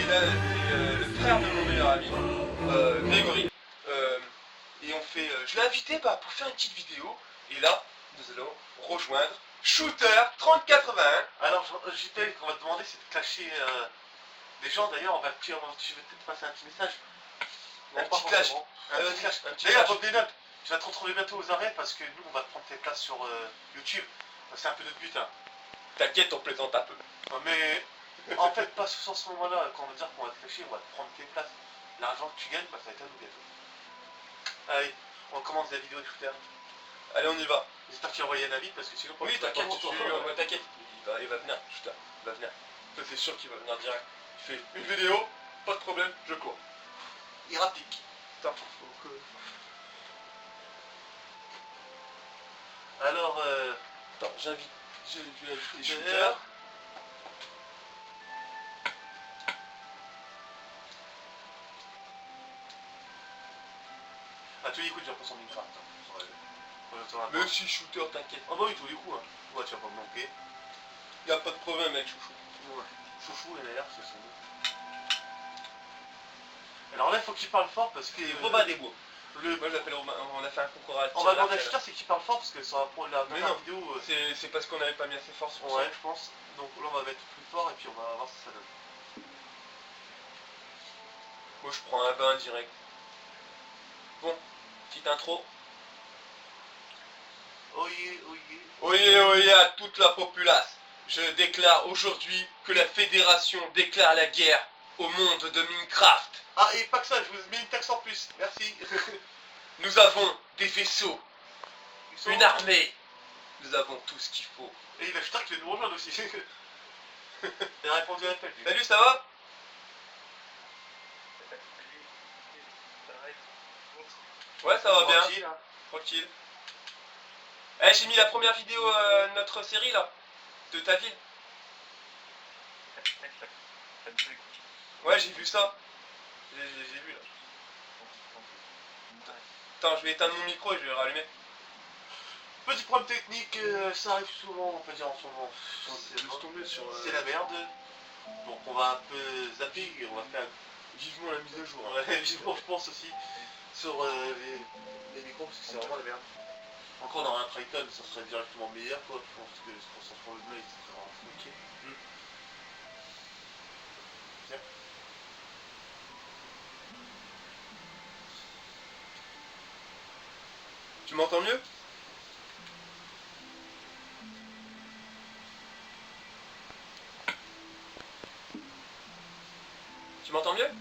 le frère de mon meilleur ami, Grégory. Et on fait. Je l'ai invité pour faire une petite vidéo. Et là, nous allons rejoindre Shooter 3081. Alors, JP, ce qu'on va te demander, c'est de clasher des gens. D'ailleurs, je vais peut-être passer un petit message. Un petit clash. D'ailleurs, Bob Denot, tu vas te retrouver bientôt aux arènes parce que nous, on va prendre tes places sur YouTube. C'est un peu notre but. Hein. T'inquiète, on plaisante un peu. Mais en fait, pas sur ce moment-là, quand on va dire qu'on va te clasher, on va te prendre tes places. L'argent que tu gagnes, ça va être à nous bientôt. Allez, on commence la vidéo de Shooter. Allez, on y va. J'espère que tu as envoyé un avis parce que sinon... Oui, t'inquiète, t'inquiète. Il va venir, Shooter. Il va venir. Ça, c'est sûr qu'il va venir direct. Il fait une vidéo, pas de problème, je cours. Il rapplique. Putain, Alors, attends, j'ai invité Shooter. Ah, tu écoutes, j'ai pour son Minecraft. Mais si, Shooter, t'inquiète. Ah bah oui, tous les coups. Hein. Ouais, tu vas pas me manquer. Y'a pas de problème avec Chouchou. Ouais. Chouchou et l'air, c'est son nom. Alors là, il faut que tu parles fort parce que... Robin des Bois. Moi, j'appelle Robin. On a fait un concours à... On va demander à Shooter, c'est qu'il parle fort parce que ça va prendre la dernière vidéo... C'est parce qu'on n'avait pas mis assez fort sur ça. Ouais, je pense. Donc là, on va mettre plus fort et puis on va voir ce que ça donne. Moi, je prends un bain direct. Bon, petite intro. Oyez, oyez. Oyez, oyez à toute la populace. Je déclare aujourd'hui que la fédération déclare la guerre au monde de Minecraft. Ah, et pas que ça, je vous mets une taxe en plus. Merci. Nous avons des vaisseaux, une armée. Nous avons tout ce qu'il faut. Et il a Shooter qui vient nous rejoindre aussi. Il a répondu à l'appel. Salut, ça va? Ouais, ça va bien. Tranquille, hein. Tranquille. Eh, j'ai mis la première vidéo de notre série là, de ta ville. Ouais, j'ai vu ça. J'ai vu là. Attends, je vais éteindre mon micro et je vais le rallumer. Petit problème technique, ça arrive souvent, on peut dire en ce moment. C'est la merde. Donc on va un peu zapper et on va faire Vivement la mise à jour. ouais, vivement, je pense aussi sur les micros parce que c'est vraiment la merde. Encore dans un Triton, ça serait directement meilleur quoi. Je pense que pour s'en prendre le bleu, il serait vraiment fouqué. Tiens. Tu m'entends mieux? Tu m'entends mieux?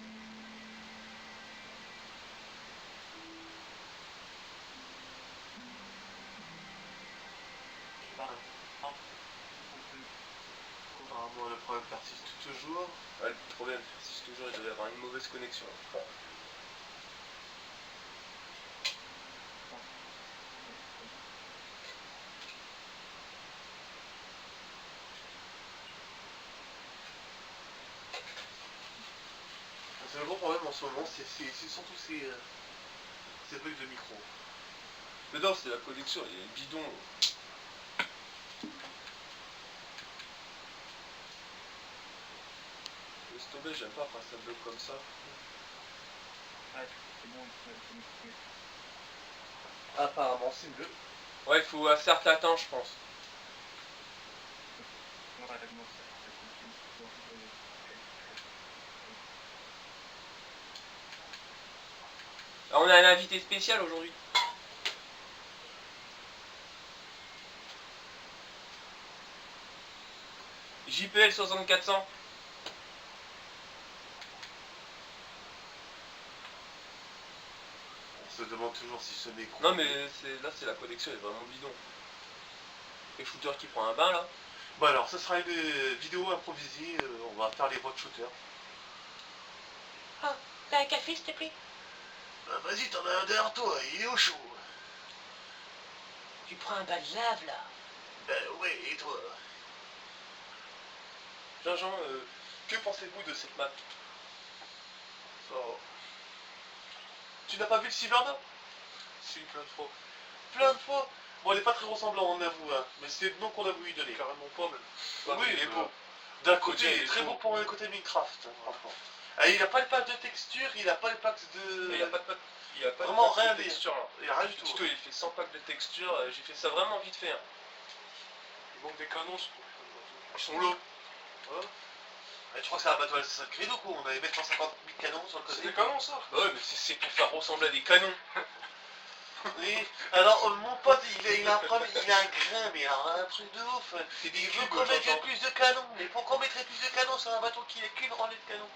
Apparemment le problème persiste toujours. Ouais, le problème persiste toujours, il doit y avoir une mauvaise connexion. C'est le gros problème en ce moment, c'est surtout ces bugs de micro. Mais non, c'est la connexion, il y a le bidon. Laisse tomber, j'aime pas quand ça bloque comme ça. Apparemment c'est mieux. Ouais, il faut un certain temps, je pense. Alors, on a un invité spécial aujourd'hui. JPL 6400. On se demande toujours si ce micro... Non mais là c'est la connexion est vraiment bidon. Et Shooter qui prend un bain là. Bon alors, ce sera une vidéo improvisée, on va faire les voix de Shooter. Oh, t'as un café s'il te plaît? Bah vas-y, t'en as un derrière toi, il est au chaud. Tu prends un bal de lave là. Bah ouais, et toi? Jean-Jean, que pensez-vous de cette map? Oh. Tu n'as pas vu le Siverna? Si, plein de fois. Plein de fois. Bon, il est pas très ressemblant, on avoue, hein. Mais c'est le nom qu'on a voulu lui donner. Carrément pas même. Oui, il est beau. D'un côté, il est très beau pour le côté Minecraft, franchement. Ah, il a pas le pack de texture, il a pas le pack de... Il n'y a pas de il y a pas Vraiment de pack rien de à dire. texture là. Il y a rien du tout. Tito il fait 100 packs de texture, j'ai fait ça vraiment vite fait. Hein. Il manque des canons, je trouve. Ils sont lourds. Ouais. Et tu crois que c'est un bateau Assassin's Creed ou quoi? On avait mettre 150 000 canons sur le C'est côté. des canons, ça. Bah ouais mais c'est pour faire ressembler à des canons. Oui. Alors, mon pote, il a un problème, il a un grain, mais alors un truc de ouf. C'est des Il veut cubes, qu'on mette j'entends. plus de canons. Mais pourquoi on mettrait plus de canons sur un bateau qui n'a qu'une rangée de canons?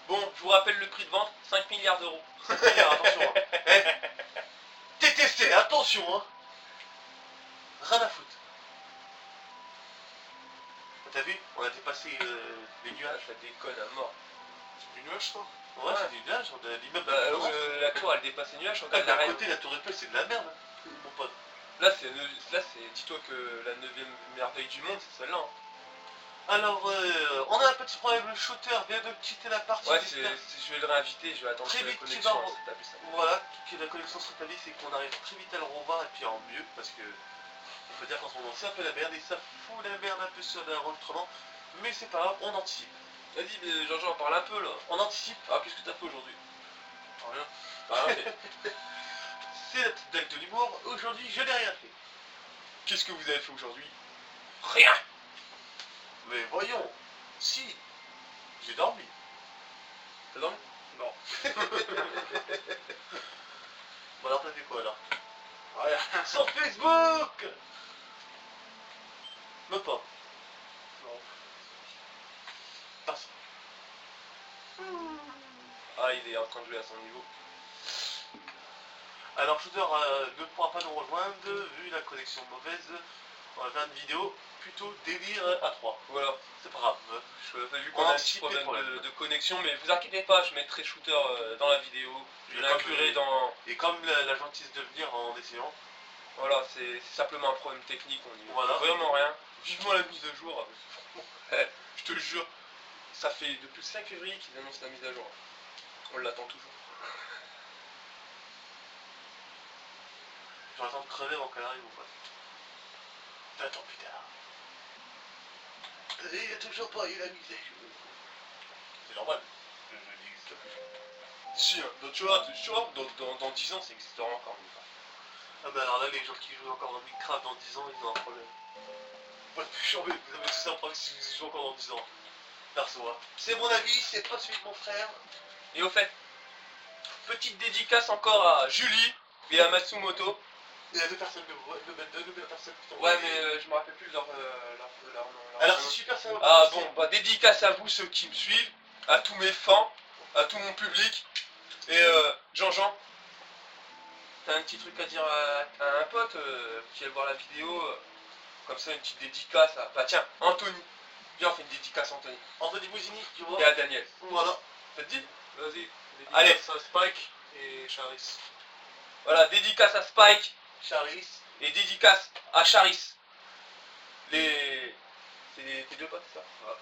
Bon, je vous rappelle le prix de vente, 5 milliards d'euros. D'ailleurs, attention. Hein. Eh, TTC, attention, hein. Rien à foutre. T'as vu? On a dépassé les nuages. Ça déconne à mort. C'est du nuage, ça. Ouais, c'est des nuages, on a l'immeuble. Bah, la tour elle dépasse les nuages, regarde la à reine. côté, la tour Eiffel, c'est de la merde, hein, mon pote. Là c'est dis-toi que la 9ème merveille du monde c'est celle-là. Hein. Alors, on a un petit problème, le shooter vient de quitter la partie. Ouais, j'espère. je vais le réinviter, je vais attendre Très que la vite, tu connexion vas- elle s'établit, ça. Voilà, que la connexion se rétablit, c'est qu'on arrive très vite à le revoir et puis en mieux, parce que on peut dire qu'en ce moment c'est un peu la merde et ça fout la merde un peu sur l'enregistrement, mais c'est pas grave, on anticipe. Vas-y Jean-Jean parle un peu là. On anticipe, Ah qu'est-ce que t'as fait aujourd'hui? Rien. Bah mais c'est la petite blague de l'humour, aujourd'hui je n'ai rien fait. qu'est-ce que vous avez fait aujourd'hui? Rien. Mais voyons, si, j'ai dormi. T'as dormi? Non. Bon alors t'as fait quoi alors? Rien. Sur Facebook. Même pas. Non. Parce Ah il est en train de jouer à son niveau. Alors Shooter ne pourra pas nous rejoindre vu la connexion mauvaise. On va faire une vidéo plutôt délire à 3. Voilà. C'est pas grave. Vu qu'on a un petit anticipe les problème problèmes. de connexion, mais vous inquiétez pas, je mettrai shooter dans la vidéo. Je Et l'inclurai dans. Et comme la gentillesse de venir en essayant. Voilà, c'est simplement un problème technique, on y Voilà. vraiment rien. Vivement la mise à jour. Je te le jure, ça fait depuis le 5 février qu'ils annoncent la mise à jour. On l'attend toujours. J'attends de crever avant qu'elle arrive ou pas. Attends plus tard. Il a toujours pas eu la mise à jour. C'est normal. Je n'existe plus. Si, hein, donc, tu vois, dans 10 ans, ça existera encore. Ah bah alors là, les gens qui jouent encore dans Minecraft dans 10 ans, ils ont un problème. Pas de plus chambé, vous avez tous un problème si vous jouez encore dans 10 ans. Perso, hein. C'est mon avis, c'est pas celui de mon frère. Et au fait, petite dédicace encore à Julie et à Matsumoto. Il y a deux personnes deux nouvelles personnes qui t'ont Ouais, envoyé. mais je me rappelle plus de leur nom. Alors c'est super ça. Ah bon, bah dédicace à vous ceux qui me suivent, à tous mes fans, à tout mon public. Et Jean-Jean, t'as un petit truc à dire à un pote qui va voir la vidéo, comme ça une petite dédicace à... Bah tiens, Anthony. Viens on fait une dédicace à Anthony. Anthony Mousini, tu vois. Et à Daniel. Voilà. Ça te dit? Vas-y. Allez. Ça Spike et Charis. Voilà, dédicace à Spike Charis. et dédicace à Charis. C'est tes deux potes, c'est ça? Ouais.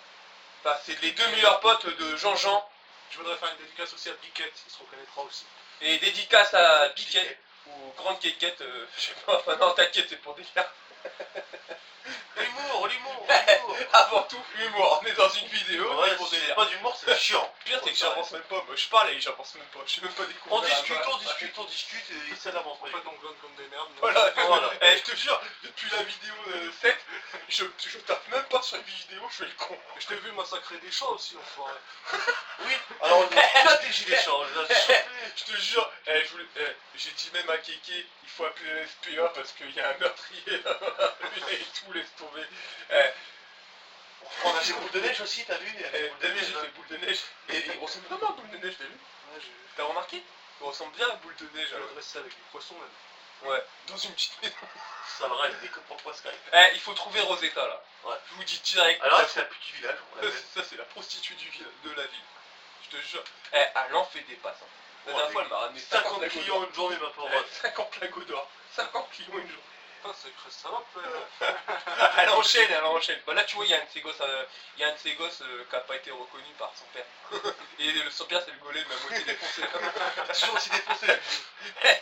Enfin, c'est les deux meilleurs potes de Jean-Jean. Je voudrais faire une dédicace aussi à Biquette, il se reconnaîtra aussi. Et dédicace à Biquet, ou Grande Quéquette, je sais pas, enfin non t'inquiète c'est pour des gars. L'humour, l'humour. Avant tout, humour, on est dans une vidéo, Ouais, mais pour si des c'est pas d'humour, c'est chiant. Le pire c'est que j'avance même pas, moi je parle et j'avance même pas, je sais même pas découvrir. On discute et ça avance. En fait, on glonne comme des merdes. Voilà, Voilà. Eh, je te jure, depuis la vidéo 7, je tape même pas sur une vidéo, je fais le con. Je t'ai vu massacrer des chats aussi, enfoiré. Oui, alors on est bien des gilets jaunes. Je te jure, j'ai dit même à Kéké, il faut appeler la SPA parce qu'il y a un meurtrier là, et tout, laisse tomber. On a des boules de neige aussi, t'as vu? Il y a des boules de T'as vu, neige, j'ai là. fait boule de neige, et il ressemble vraiment à boule de neige, t'as vu? Ouais, j'ai T'as remarqué? Il ressemble bien à boule de neige, j'ai alors. adressé avec des poissons même. Ouais, dans une petite maison. Ça va rester que pour Skype. Il faut trouver Rosetta là. Ouais. Je vous dis direct. Alors là, c'est la pute du village. On l'appelle. Ça c'est la prostituée de la ville. Je te jure. Elle en fait des passes. Hein. La dernière fois elle m'a ramené 50 50 lagots clients d'or. une journée, ma pauvre. 50 lagots d'or. 50 clients une journée. Putain, c'est que ça va, frère. Elle enchaîne, elle enchaîne. Bah là tu vois, il y a un de ces gosses, qui a pas été reconnu par son père. Et son père c'est le golem, à moitié défoncé. Toujours aussi défoncé.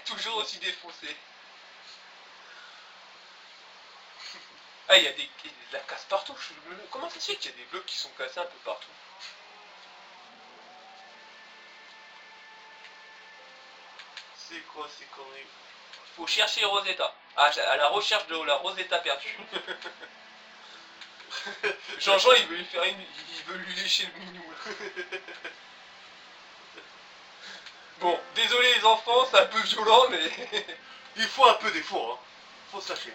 Toujours aussi défoncé. Ah, il y a de la casse partout. Comment ça se fait qu'il y a des blocs qui sont cassés un peu partout? C'est quoi ces conneries? Faut chercher Rosetta. Ah, à la recherche de la Rosetta perdue. Jean-Jean, il veut lui faire il veut lui lécher le minou. Bon, désolé les enfants, c'est un peu violent, mais... Il faut un peu d'effort, hein. Faut se lâcher.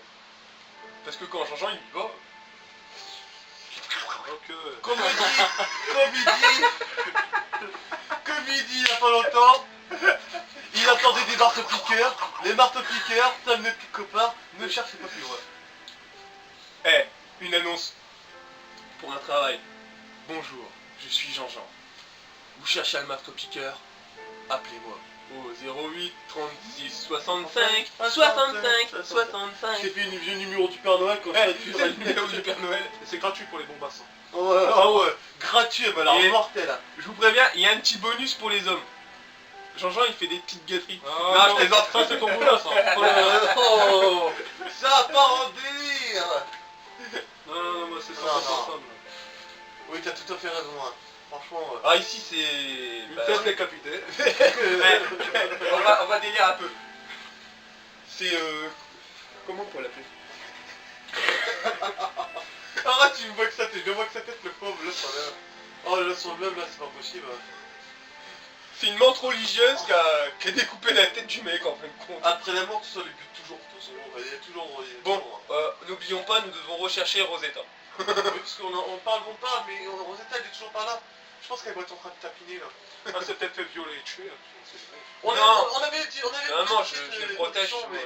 Parce que quand Jean-Jean, il y va... Donc, Comme il dit il y a pas longtemps, il attendait des marteaux-piqueurs. Les marteaux-piqueurs, t'as mes petits copains, ne cherchez pas plus loin. Eh, une annonce. Pour un travail. Bonjour, je suis Jean-Jean. Vous cherchez un marteau-piqueur? Appelez-moi au 08 36 65 65 65. C'est fait une vieux numéro du Père Noël quand Eh, tu c'est le numéro du Père Noël. c'est gratuit pour les bombasses. Ouais, ah ouais, gratuit, mais alors Et- mortel. Hein. Je vous préviens, il y a un petit bonus pour les hommes. Jean-Jean, il fait des petites gâteries. Non, je plaisante, ça c'est ton boulot ça. Oh, ça part en délire. Non, moi c'est ça, Non, c'est non. ça. Oui, t'as tout à fait raison. Hein. Franchement, Ah, ici, c'est... Une bah, tête décapitée. on va délire un peu. C'est comment on peut l'appeler? arrête, tu me vois que ça tête, je vois que sa tête, le pauvre, là, sur le... Oh là, sur le meuble, là, c'est pas possible. C'est une menthe religieuse qui a découpé la tête du mec en fin de compte. Après la mort, ça le but toujours, de toute façon, il y a toujours... Bon, n'oublions pas, nous devons rechercher Rosetta. Oui, parce qu'on parle, mais Rosetta, elle est toujours pas là. Je pense qu'elle doit être en train de tapiner, là. Ah, c'est peut-être fait violer et tuer. On Non. avait dit... Vraiment, je les protège. mais...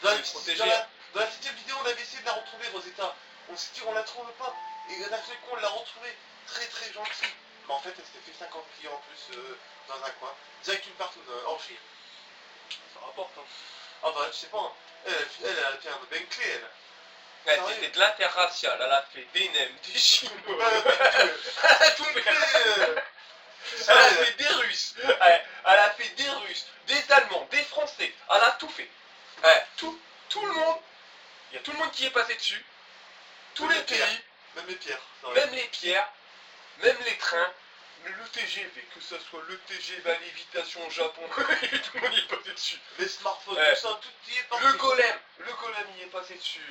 Je vais les protéger. Dans la 7ème vidéo, on avait essayé de la retrouver, Rosetta. On s'est dit, on la trouve pas. Et d'un seul coup, on l'a retrouvée. Très très gentille. Mais en fait, elle s'était fait 50 clients en plus dans un coin. Direct une partout, hors chien. Ça rapporte. Hein. Ah bah, je sais pas. Hein. Elle a fait un bien clé, elle. Elle s'est fait de l'interracial, elle a fait des nems, des chinois. Elle a tout fait. Elle a fait des Russes. Elle a fait des Russes, des Allemands, des Français. Elle a tout fait. Tout le monde. Il y a tout le monde qui est passé dessus. Tous les pays. Même les pierres. Même les pierres, même les trains, le TGV, que ce soit le TGV à lévitation au Japon, tout le monde y est passé dessus. Les smartphones, Ouais. tout ça, tout y est parti. Le golem y est passé dessus,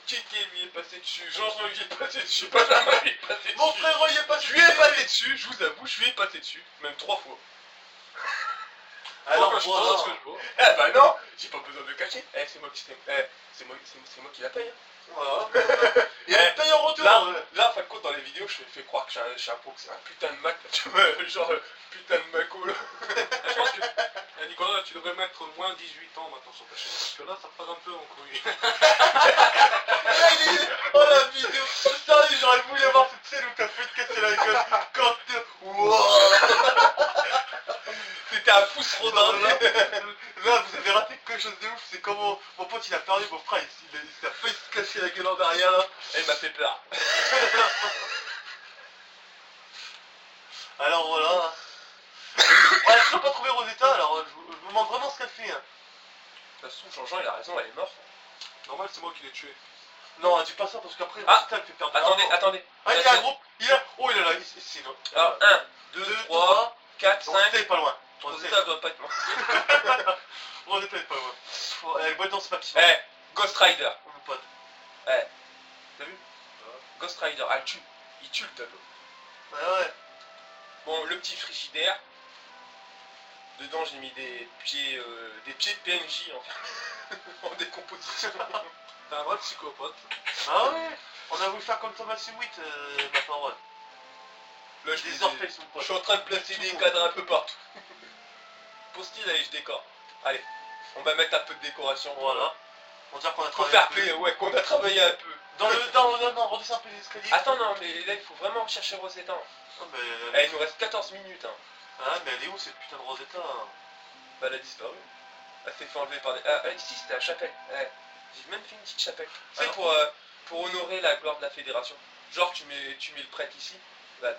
Kéké lui est passé dessus, Jean-Jean lui est passé dessus, Benjamin lui est passé dessus. Mon frère y est passé. Je lui ai passé dessus, je vous avoue, je lui ai passé dessus, même 3 fois. Alors, je voilà. pense que je vois. Eh bah non, j'ai pas besoin de cacher. Eh, c'est moi qui c'est moi qui la paye. Hein. Voilà. Et elle paye en retour. Là, en fin de compte, dans les vidéos, je fais croire que j'ai un chapeau, que c'est un putain de Mac, tu vois, genre putain de Maco là. Je pense que, Nicolas, tu devrais mettre moins 18 ans maintenant sur ta chaîne. Parce que là, ça part un peu en couille. Oh la vidéo. Sérieux, j'aurais voulu avoir cette scène où t'as fait te casser la gueule. Quand t'es... Wow. C'était un pouce trop Non, dingue. là, vous avez raté quelque chose de ouf. C'est comment mon pote il a perdu mon frère. Il s'est failli se casser la gueule en derrière là. Elle m'a fait peur. Alors voilà. On a toujours pas trouvé Rosetta, alors je me demande vraiment ce qu'elle fait. Hein. De toute façon, Jean-Jean, il a raison, elle est morte. Normal, c'est moi qui l'ai tué. Non, dis pas ça parce qu'après Ah, Rosetta elle fait perdre. Attendez. Ah, il y a un groupe. Oh, il est là. C'est là. Alors, 1, 2, 3, 4, Rosetta 5. est pas loin. Ça doit pas être loin. Rosetta est pas loin. Elle boit dans ce papier. Eh, Ghost Rider. Mon pote. T'as vu Ghost Rider, il tue le tableau. Ouais. Bon, le petit frigidaire. Dedans, j'ai mis des pieds de PNJ en décomposition. T'es un vrai psychopathe. Ah ouais. On a voulu faire comme Thomas Hewitt, ma parole. Là, je Des les ai- orteils sont Je potes. suis en train de placer des cadres un peu partout. Pour style, allez, je décore. Allez, on va mettre un peu de décoration. Voilà. On dirait qu'on a Faut travaillé. faire un peu. plaisir, ouais, qu'on a travaillé un peu. Non, redescends un peu les escaliers. Attends, non, mais là, il faut vraiment chercher Rosetta. Ah, mais, Il nous reste 14 minutes. Hein. ah, mais elle est où cette putain de Rosetta hein. Bah, elle a disparu. Elle s'est fait enlever par des... Ah, ici, c'était la chapelle. Ouais. J'ai même fait une petite chapelle. C'est Alors. pour honorer la gloire de la fédération. Genre, tu mets le prêtre ici. Bah,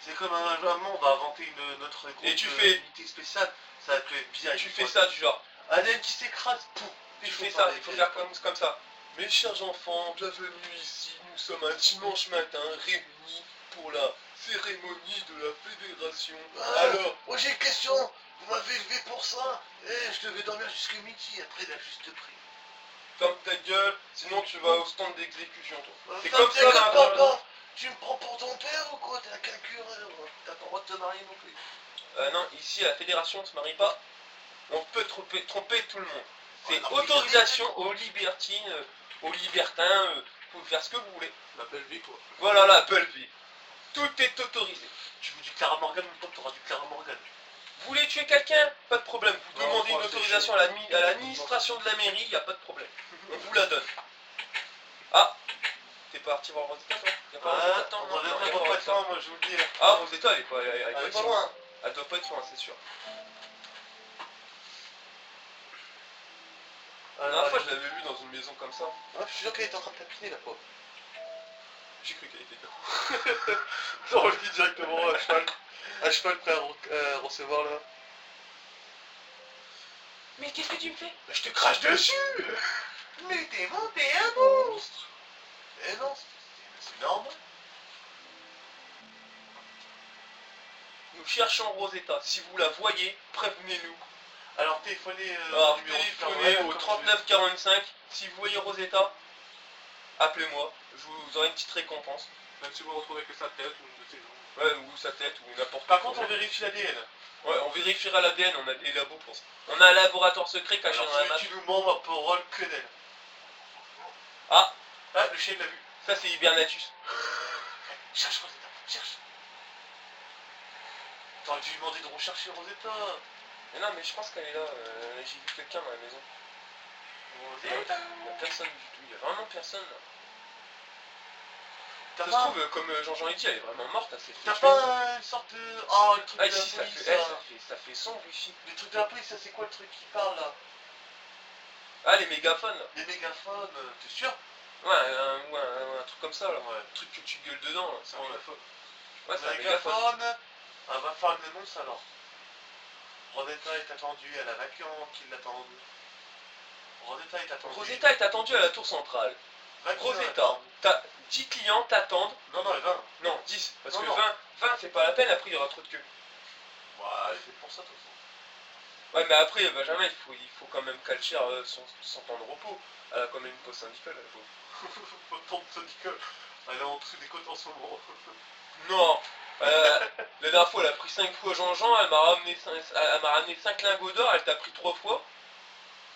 C'est comme un moment, on va inventer notre groupe Et tu fais- unité spéciale. Ça va être bien. tu fais ça du genre. Alien qui s'écrase, pouf. Tu fais ça, il faut faire comme ça. Mes chers enfants, bienvenue ici. Nous sommes un dimanche matin réunis pour la cérémonie de la fédération. Alors, moi j'ai une question. Vous m'avez élevé pour ça. Je devais dormir jusqu'à midi après la juste prix. ferme ta gueule, sinon tu vas au stand d'exécution, toi. C'est Ferme comme ta ça, gueule, là, papa. Tu me prends pour ton père ou quoi? T'es un calcureur. T'as pas le droit de te marier non plus. Non, ici à la fédération, on ne se marie pas. On peut tromper tout le monde. C'est Ah, non, autorisation aux libertines, aux libertins, vous pouvez faire ce que vous voulez. La belle vie, quoi. Voilà la belle vie. Tout est autorisé. Tu veux du Clara Morgan ou toi t'auras du Clara Morgan. Vous voulez tuer quelqu'un? Pas de problème. Vous Non, demandez une c'est autorisation à l'administration de la mairie, il n'y a pas de problème. On vous la donne. Ah, t'es parti voir Rosetta, toi? Y a pas Rosetta, attends, non, non, y a pas pas de Rosetta. temps, moi je vous le dis. Ah, Rosetta, elle est pas, elle doit Elle est être pas loin. loin. Elle doit pas être loin, c'est sûr. La Alors, dernière fois, je l'avais vue dans une maison comme ça. je suis sûr qu'elle est en train de tapiner la pauvre. J'ai cru qu'elle était dedans. Non, je le dis directement à cheval prêt à recevoir là. Mais qu'est-ce que tu me fais? Je te crache dessus. Mais t'es un monstre. Eh non, c'est normal. Nous cherchons Rosetta. Si vous la voyez, prévenez-nous. Alors téléphonez Alors, au numéro téléphonez super au comme 3945. Si vous voyez Rosetta, appelez-moi. Je vous aurai une petite récompense. Même si vous retrouvez que sa tête ou une de ses jambes. Ouais, ou sa tête, ou n'importe Par quoi. contre, on vérifie l'ADN. Ouais, on vérifiera l'ADN, on a des labos pour ça. On a un laboratoire secret caché Alors, dans la celui map. qui nous ment, ma parole, que dalle. Ah, Ah, le chien l'a vu. ça c'est Hibernatus. Cherche Rosetta, cherche. T'aurais dû lui demander de rechercher Rosetta. Mais non, mais je pense qu'elle est là. J'ai vu quelqu'un dans la maison. Rosetta. Il n'y a personne du tout. Il y a vraiment personne là. T'as Ça se pas, trouve, comme Jean-Jean l'a dit, elle est vraiment morte. Elle s'est fait t'as tuer. pas une sorte de... Ah, le truc Ah, de la ici, ça police, fait, là. ça fait sombre ici. Le truc de la police, ça c'est quoi le truc qui parle là? Ah, les mégaphones là. Les mégaphones, t'es sûr? Ouais, un truc comme ça là. Ouais. Un truc que tu gueules dedans là. C'est un Ouais. mégaphone. Ouais, c'est un mégaphone. Mégaphone. Ah, va faire une annonce alors. Rosetta est attendue à la vacante, qui l'attend. Rosetta est attendue. Rosetta est attendue à la tour centrale. 20 clients Rosetta, l'attendent. t'as 10 clients t'attendent. Non, non, 20. Non, 10. Parce Non, que non. 20 c'est pas la peine, après il y aura trop de queue. Ouais, c'est pour ça, de toute façon. Ouais, mais après, Benjamin, il faut quand même qu'elle gère son temps de repos. Elle a quand même une pause syndicale, elle faut. Autant de syndicat. Elle est en dessous des côtes en ce moment. Non la dernière fois, elle a pris 5 fois Jean-Jean, elle m'a ramené 5 lingots d'or, elle t'a pris 3 fois.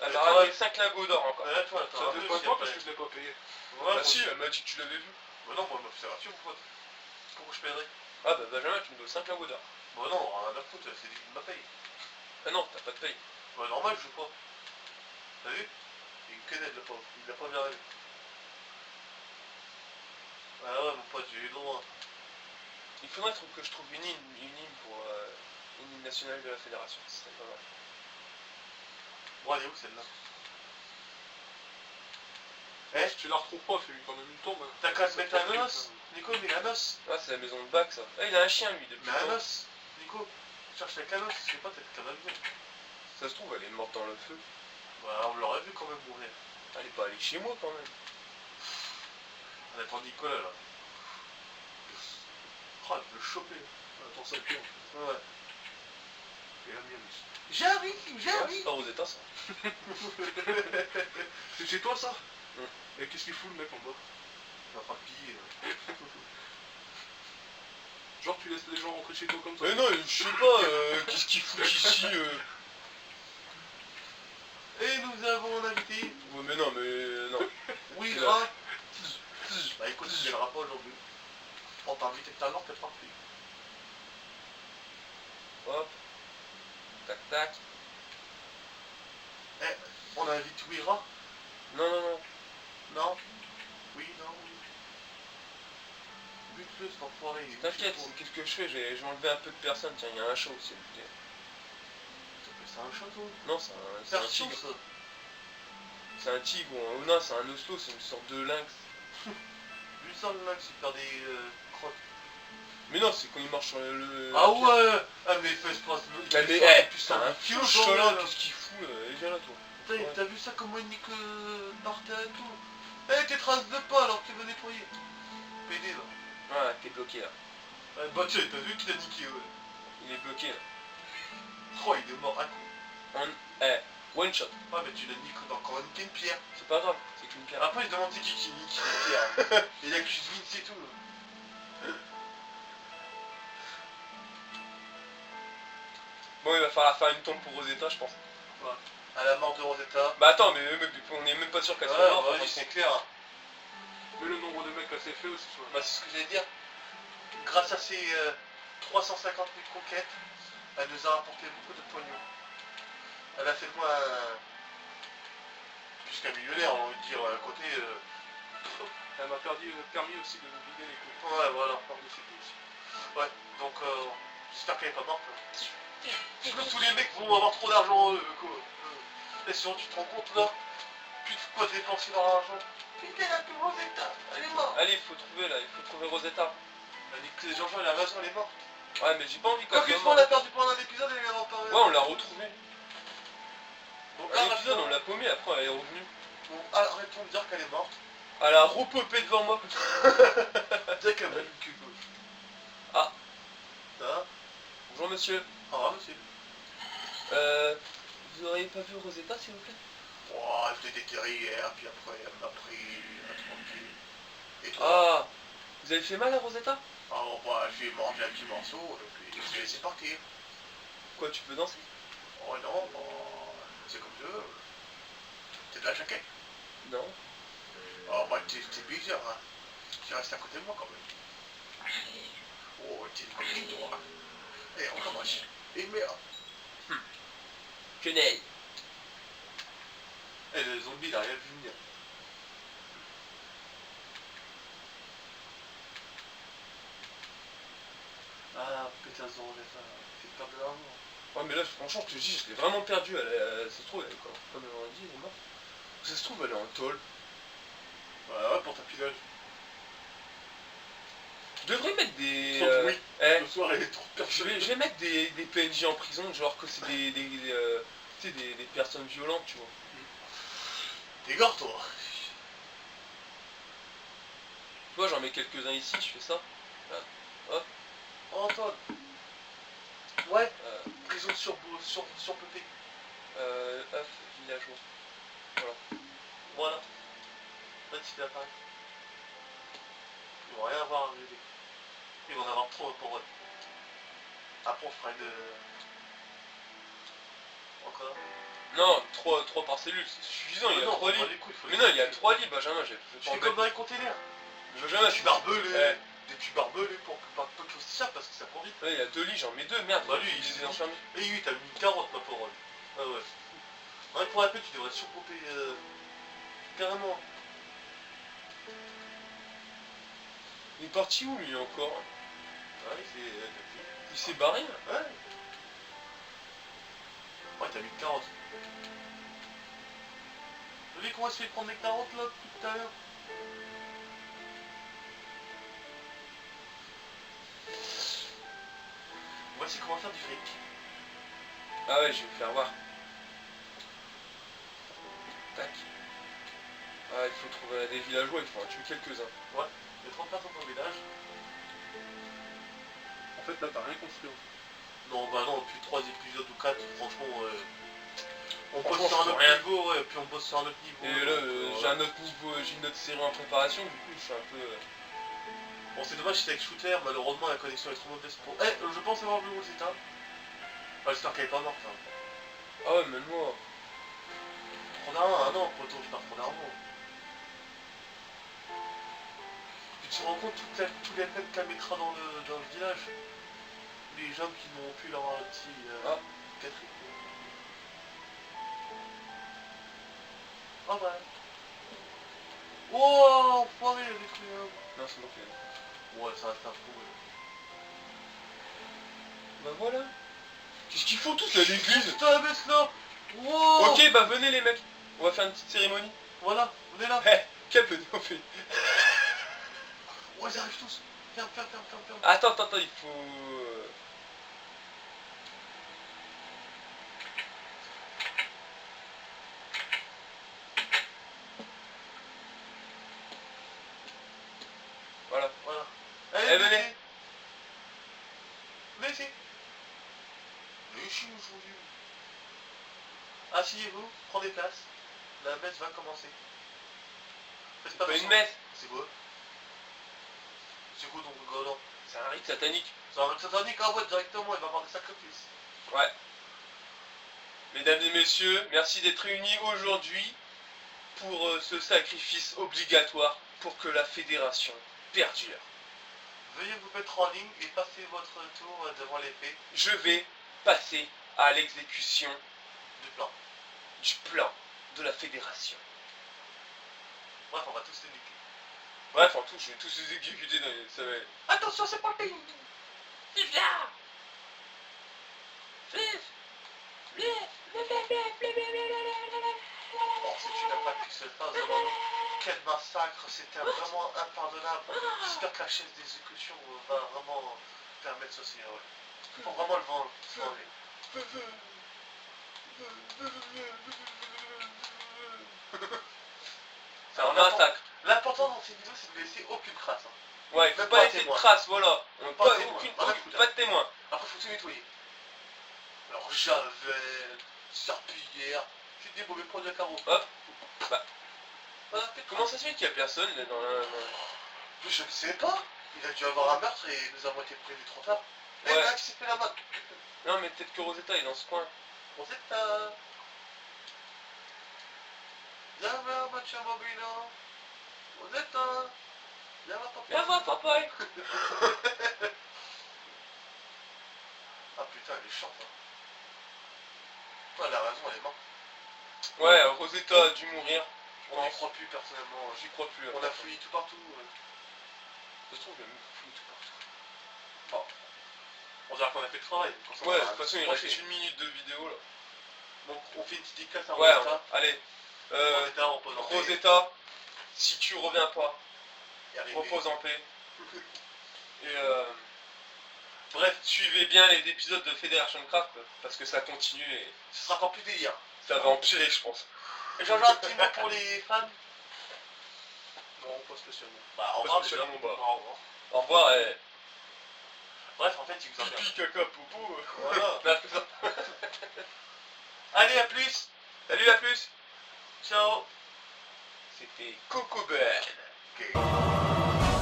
Elle m'a ramené 5 lingots d'or encore. Là, toi, Ça attends, dépend de moi parce que je l'ai pas payé. Ouais, Bah si, elle m'a dit que tu l'avais vu. Bah non, moi, ma fédération, pourquoi? Pourquoi je paierais? Ah bah Benjamin, tu me dois 5 lingots d'or. Bah non, rien à foutre, c'est lui qui m'a payé. Ah non, t'as pas de paye. Bah normal, je veux pas. T'as vu? Il me connaît, le pauvre. Il l'a pas bien vu. Ah ouais, mon pote, j'ai eu le droit. Il faudrait que je trouve une hymne pour une hymne nationale de la fédération, ce serait pas mal. Bon, elle est où celle-là? Eh, si tu la retrouves pas, fais-lui quand même une tombe. T'as qu'à te mettre un os. Nico, mais un os. Ah, c'est la maison de Bac ça. Ah, il a un chien lui depuis Mais un longtemps. os. Nico, cherche avec un os. Je sais pas, peut-être qu'elle va venir. Ça se trouve, elle est morte dans le feu. Bah, on l'aurait vu quand même mourir. Elle est pas allée chez moi quand même. On attend Nicolas là. Oh, il veut le choper. Attends, ça pire. Ouais. Et la mienne aussi. J'arrive, C'est j'arrive. pas Rosetta ça. C'est chez toi ça Mm. Et qu'est-ce qu'il fout le mec en bas? Il va pas piller. Genre tu laisses les gens rentrer chez toi comme ça? Mais non, je sais pas, qu'est-ce qu'il fout ici Et nous avons un invité. Ouais, mais non, mais non. Oui, C'est grave. Bah écoute, il viendra pas aujourd'hui. On t'a invité tout à l'heure, t'es parti. Hop. Tac tac. On invite Wira. Non, non, non. Non. Oui, non, oui. Bute-le cet enfoiré. il est T'inquiète, bouché qu'est-ce que je fais? J'ai enlevé un peu de personnes. Tiens, il y a un chat aussi. C'est un château. Non, c'est un tigre. ça. C'est un tigre ou un... Non, c'est un oslo, c'est une sorte de lynx. Lui ça le lynx, il perd des crottes. Mais non, c'est quand il marche sur le... Ah ouais. Ah mais fais pas. Ah, mais, plus c'est un kilo, fou, là. qu'est-ce qu'il fout là? Allez, viens là, toi. Ouais. T'as vu ça comment il nique par terre et tout. Eh, tes traces de pas alors que tu veux nettoyer. PD là. Ouais, t'es bloqué là. Ouais, bah tiens, t'as vu qu'il a niqué, ouais. Il est bloqué là. Oh, il est mort à coup. One shot. Ah, mais tu l'as niqué encore niqué une pierre. C'est pas grave, c'est qu'une pierre. Après, il demande c'est qui nique une pierre. Il accuse Vince c'est tout. Bon, il va falloir faire une tombe pour Rosetta, je pense. À la mort de Rosetta. Bah attends, mais on est même pas sûr qu'elle Ouais, soit morte. bah oui, c'est clair. Mais le nombre de mecs qu'elle s'est fait aussi, soit. Bah, c'est ce que j'allais dire. Grâce à ses 350 000 conquêtes, elle nous a rapporté beaucoup de pognon. Elle a fait de moi plus qu'un millionnaire, on veut dire, à côté. Elle m'a permis aussi de nous vider les couilles. Ouais, voilà. Par de ses couilles aussi. Ouais, donc j'espère qu'elle est pas morte. Sinon, tous les mecs vont avoir trop d'argent, quoi. Et sinon, tu te rends compte là, plus de quoi dépenser dans l'argent. Putain, la plus Rosetta, elle est morte. Allez, il faut trouver là, il faut trouver Rosetta. Elle dit que les gens, elle a raison, elle est morte. Ouais, mais j'ai pas envie Quoi qu'elle que soit on l'a morte. perdu pendant un épisode et elle est reparue. Ouais, on l'a retrouvée. Donc Un épisode, on l'a paumée, après elle est revenue. arrêtons de dire qu'elle est morte. Elle a repopé devant moi. Dès qu'elle a une queue gauche. Ah. Ça va? Bonjour monsieur. Ça va, monsieur? Vous auriez pas vu Rosetta s'il vous plaît? Oh, je l'ai déterré hier, puis après, elle m'a pris, tranquille. Et toi? Ah. Vous avez fait mal à Rosetta? Oh, bah, j'ai mangé un petit morceau, et puis je l'ai laissé partir. Quoi, tu peux danser? Oh non, bah, c'est comme ça. C'est de la jaquette. Non. Oh, bah, t'es bizarre, hein. Tu restes à côté de moi, quand même. Oh, t'es une copine, toi. Et on commence. Et merde. Quenelle. Eh, le zombie, il a rien vu venir. Ah, putain, ce Rosetta, c'est pas de l'argent. Ouais, mais là, franchement, je te dis, je l'ai vraiment perdue. Ça se trouve, elle est quoi? Comme on dit, elle est morte. Ça se trouve, elle est en tôle. Ouais, pour ta pilage. Je devrais mettre des. Oui. Eh, Le soir, elle est trop je perturbée. vais mettre des PNJ en prison, genre que c'est tu sais, des personnes violentes, tu vois. Dégore, toi. Tu vois, j'en mets quelques-uns ici, je fais ça. Oh, Antoine. Ouais, Euh, prison surpeuplée. Hop, villageois. Voilà. Là, tu apparaît. Ils vont rien avoir à rêver. Ils vont en avoir trop pour eux. Après, on fera une. Encore. Non, 3 par cellule, c'est suffisant, il y a 3 lits. Mais non, il y a 3 lits, Benjamin, j'ai Je fais comme dans les containers. Benjamin, Des culs barbelés. Eh. Des culs barbelés pour que pas de choses ça parce que ça prend vite. Ouais, il y a 2 lits, j'en mets 2, merde. Bah lui, il il est enfermé. Et oui, t'as mis une carotte, ma parole. Ah ouais. Ouais, pour rappeler, tu devrais surpomper carrément. Il est parti où lui encore? Ouais, c'est. Il s'est barré là? Ouais. Ouais, t'as mis une carotte. Vous voyez qu'on va se faire prendre les carottes là, tout à l'heure? Voici comment faire du fric. Ah ouais, je vais me faire voir. Tac. Ah, il faut trouver des villageois, il faut en tuer quelques-uns. Ouais, il y a 30 personnes dans le village. En fait, là, t'as rien construit. Non, bah non, depuis 3 épisodes ou 4, franchement, on Franchement, bosse sur un je autre fais rien. niveau, ouais, puis on bosse sur un autre niveau. Et là, donc, j'ai un autre niveau, j'ai une autre série en préparation, du coup, je suis un peu. Bon, c'est dommage, c'était avec Shooter, malheureusement, la connexion est trop mauvaise pour. Eh, je pense avoir vu Rosetta. Ah, j'espère qu'elle est pas morte, hein. Ah ouais, mais moi. Trop d'argent, ah non, poto, je perds trop d'argent. Puis tu te rends compte tous les peines qu'elle mettra dans le village. Les gens qui n'ont plus leur petit Ah. Catherine. Ah bah. Oh, enfoiré, il a détruit un. Non, c'est moi qui l'ai. Ouais, ça va faire fou. Bah voilà. Qu'est-ce qu'ils font tous là, l'église? Putain, mais là. Wow. Ok, bah venez les mecs. On va faire une petite cérémonie. Voilà, on est là. Eh, quel peu on fait. Ouais, ils arrivent tous. Ferme. Attends, il faut. Allez, venez. Venez ici. Mais ici, aujourd'hui. Asseyez-vous, prenez place. La messe va commencer. Faites Pas une façon. messe, C'est quoi? C'est quoi ton rigolant? c'est un rite satanique. C'est un satanique en voie directement, il va avoir des sacrifices. Ouais. Mesdames et messieurs, merci d'être réunis aujourd'hui pour ce sacrifice obligatoire pour que la fédération perdure. Veuillez vous mettre en ligne et passer votre tour devant l'épée Je vais passer à l'exécution du plan. du plan de la fédération. Bref, on va tous les niquer. Bref, en tout, je vais tous les exécuter dans les... ça va être- Attention, c'est parti! Vive là. Vive. Vive. Oh, c'est une attaque qui se passe devant nous. Quel massacre, c'était vraiment impardonnable. J'espère que la chaise d'exécution va vraiment permettre ceci. Ouais. Faut vraiment le vendre. C'est un massacre. L'important dans ces vidéos, c'est de laisser aucune trace. Hein. Ouais, il faut Même pas pas laisser de témoin. traces, voilà. On Pas pas, témoin, aucune, rien à foutre. pas de témoin. Après, faut tout nettoyer. Alors, javel, serpillière, c'est des mauvais produits à carreaux. Hop. Comment ça se fait qu'il y a personne là, dans la... Mais je ne sais pas. Il a dû avoir un meurtre et nous avons été prévenus trop tard. Ouais. Eh, là, qui s'est fait la main. Non, mais peut-être que Rosetta est dans ce coin. Rosetta. Viens voir, Mathieu Mobino. Rosetta. Viens voir, papa. Viens voir, papa. Ah putain, elle est chiante. Hein. Elle a raison, elle est morte. Ouais, Rosetta a dû mourir. On n'y croit plus personnellement. J'y crois plus. On a fouillé tout partout. Ça se trouve, il y a même fouillé tout partout. On dirait qu'on a fait le travail. Ouais, de toute façon, il reste une minute de vidéo là. Donc on fait une petite dédicace à Ouais, Rosetta. allez. Rosetta, repose en paix. Rosetta, si tu reviens pas, Et arrivé. repose en paix. Et bref, suivez bien les épisodes de Federation Craft parce que ça continue et Ce sera encore plus délire. ça va empirer, je pense. Et j'en ai un petit mot pour les fans. Non, pas spécialement. Bah, au Pas revoir déjà. spécialement, bah. Au revoir. Au revoir et Bref, en fait, ils vous emmerdent. pipi, caca, popo. Voilà. Là, c'est ça. Allez, à plus. Salut, à plus. Ciao. C'était Coco Bird. Ok.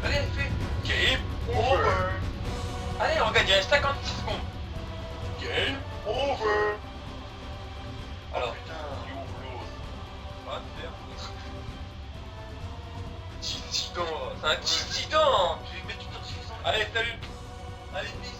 Allez, fais. Game over. Allez, on gagne 56 secondes. Game over. Alors, Putain. you lose. Va te faire foutre. Dissident, c'est un dissident. Je vais mettre une notification. Allez, salut. Allez, peace.